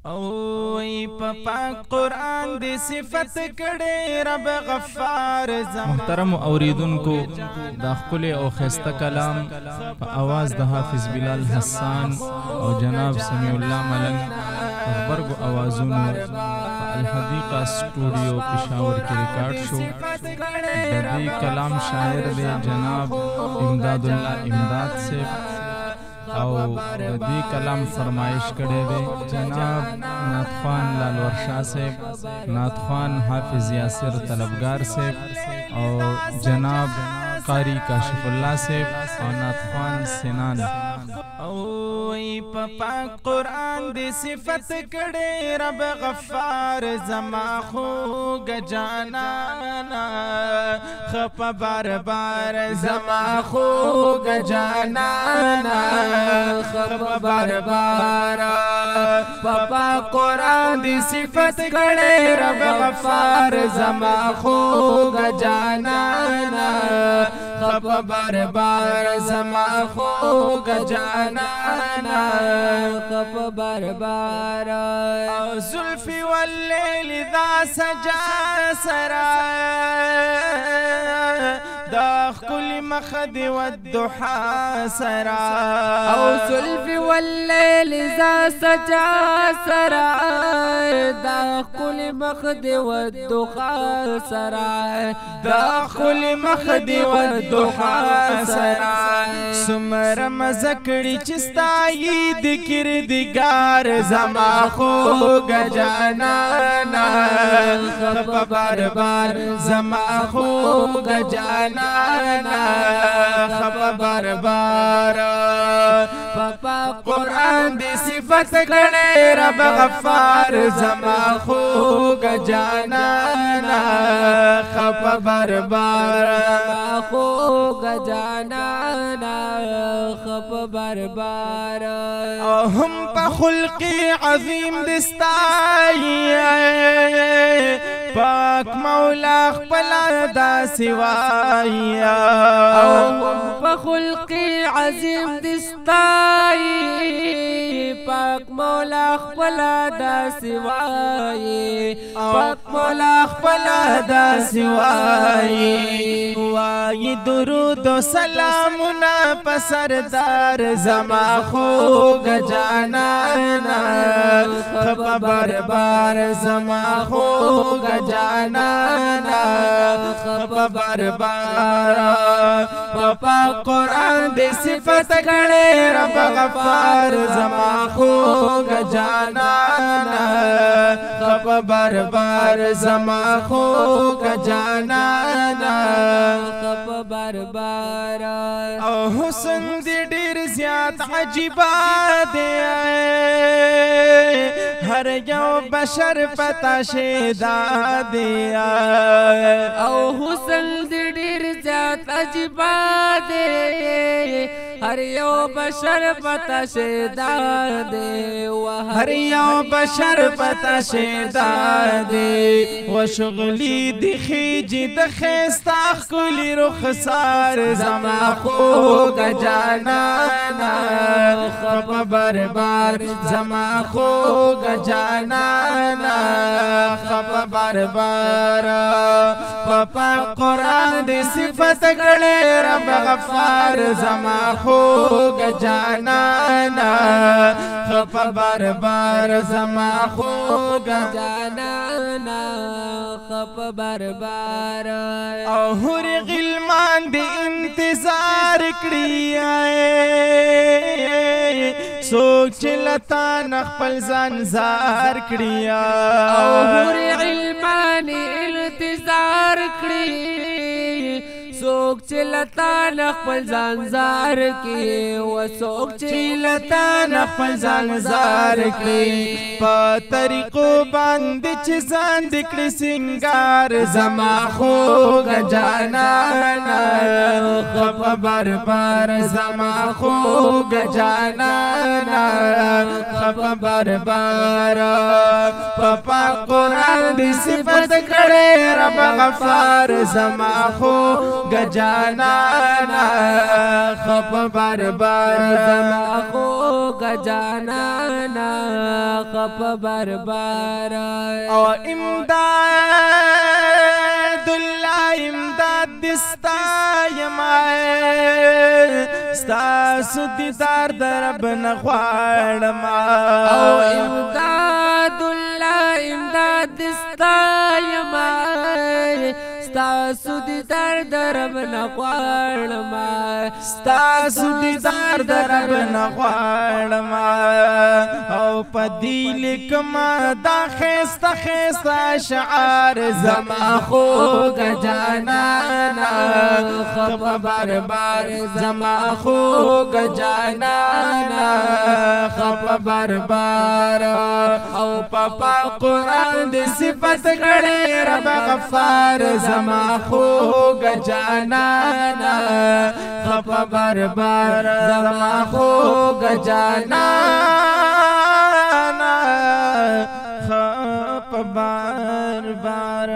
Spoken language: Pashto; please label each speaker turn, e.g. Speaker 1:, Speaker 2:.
Speaker 1: او پاک قرآن دی صفت کڑے رب غفار زمان.
Speaker 2: محترم اوریدونکو دا خپل او خسته کلام په आवाज د حافظ بلال حسان او جناب سمیع الله ملنګ خبرګو اوازونو الحدیقه سټوډیو پېښور کې ریکارډ شو. د دې کلام شاعر دی جناب امداد الله امداد سے او د دې کلام فرمایش کړی دی جناب ناتخوان لال ورشا صاحب، ناتخوان حافظ یاسر طلبگار صاحب او جناب قاری کاشف الله صاحب او ناتخوان سنان.
Speaker 1: او پاک قرآن دی صفت کڑے رب غفار زما خوگ جانانا خپ بار بار زما خوگ جانانا خپ بار بار. پاک قرآن دی صفت کڑے رب غفار زما خوگ جانانا خپ بار بار زما خوگ جانانا خپ بار بار. زلفی واللیل ذا سجا سرا داخ كل مخد والضحى سرا.
Speaker 3: او زلفی واللیل ذا سجا سرا داخ كل مخد والضحى سرا
Speaker 1: داخ كل مخد والضحى سرا. سمر مزکڑی چستائی دکر دگار زما خوگ جانانا خپ بار بار زما خوگ جانانا خپ بار بار. پاپا قرآن دی صفت کڑے رب غفار زما خوگ جانانا خپ بار بار
Speaker 3: خوگ جانانا خپ بار بار.
Speaker 1: هم پا خلقی عظیم دستائی پاک مولا خپلا دا سوائی.
Speaker 3: هم پا خلقی عظیم دستائی پاک مولا خپلا دا سوائی
Speaker 1: پاک مولا خپلا دا سوائی. وائی درود و سلامنا پسردار زما خوگ جانانا خپ بار بار زما خوگ جانانا خپ بار بار. پاک قرآن دی صفت کڑے رب غفار زما خوگ جانانا خپ بار بار زما خوگ جانانا
Speaker 3: خپ بار بار.
Speaker 1: او حسن دی ډیر زیات عجیبا دی هر یو بشر پتا شیدا دی.
Speaker 3: او حسن دی ډیر زیات عجیبا دی هر یو بشر پتا شیدا دی
Speaker 1: هر یو بشر پتا شیدا دی. و شغلی دی خیجی د خیستا خکلی رخسار زما خوگ جانانا خپ بار بار زما خوگ جانانا خپ بار بار. پاپا قرآن دی صفت کڑے رب غفار زما خوگ جانانا خپ بار بار زما خوگ
Speaker 3: جانانا خپ بار بار.
Speaker 1: او هر غلمان دی انتظار کړی سوک چلتا نخپل زنزار کړی.
Speaker 3: او هر علمان انتظار کړی سوک چلتا نخپل زنزار کی و سوک
Speaker 1: چلتا نخپل زنزار کی. پا طریقو باندې چې ځان دکړي سنگار زما خوگ جانانا خپ بار بار زما خوگ جانانا خپ بار بار. پاپا قرآن دی صفت کړي رب غفار زما خوگ جانانا خپ بار بار
Speaker 3: زما خوږ جانانا خپ بار بار
Speaker 1: او امداد الله امداد دستا یما ستاسو دیدار در رب نغواړم
Speaker 3: او امداد الله امداد دستا یما ستاسو دیدار در رب نغواړم
Speaker 1: ستاسو دیدار در رب نغواړم او پدی لیکما دا خسته خسته اشعار زما خوږ جانانا خپ بار بار زما خوږ جانانا خپ بار بار او پاپا قرآن دی صفت کړي رب غفار زما خوږ جانانا خپ بار بار زما خوږ جانانا خپ بار بار